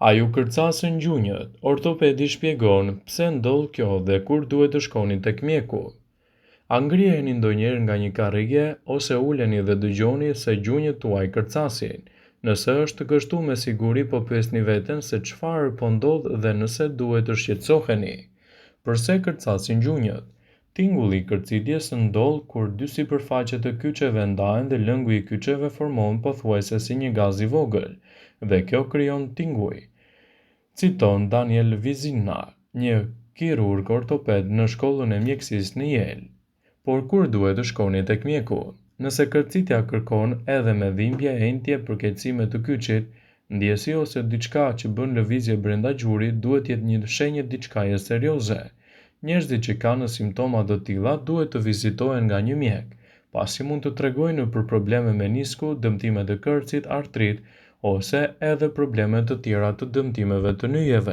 A ju kërcasin gjunjët? Ortopedi shpjegon pse ndodh kjo dhe kur duhet të shkoni tek mjeku. A ngriheni ndonjëherë nga një karrige ose uleni dhe dëgjoni se gjunjët tuaj kërcasin? Nëse është kështu, me siguri po pyesni veten se çfarë po ndodh dhe nëse duhet të shqetësoheni. Përse kërcasin gjunjët? Tingulli i kërcitjes ndodh kur dy sipërfaqet e kyçeve ndahen dhe lëngu i kyçeve formohet pothuajse si një gaz i vogël, dhe kjo krijon tinguj. Citon Daniel Vizina, një kirurg ortoped në shkollën e mjekësisë në Yale. Por kur duhet të shkoni tek mjeku? Nëse kërcitja kërkon edhe me dhimbje, entje, përkeqësime të kyçit, ndjesi ose diçka që bën lëvizje brenda gjurit, duhet jetë një shenjë diçkaje serioze. Njerëzit që kanë simptoma të tilla duhet të vizitohen nga një mjek, pasi mund të tregojnë për probleme menisku, dëmtime të kërcit, artrit ose edhe probleme të tjera të dëmtimeve të nyjeve.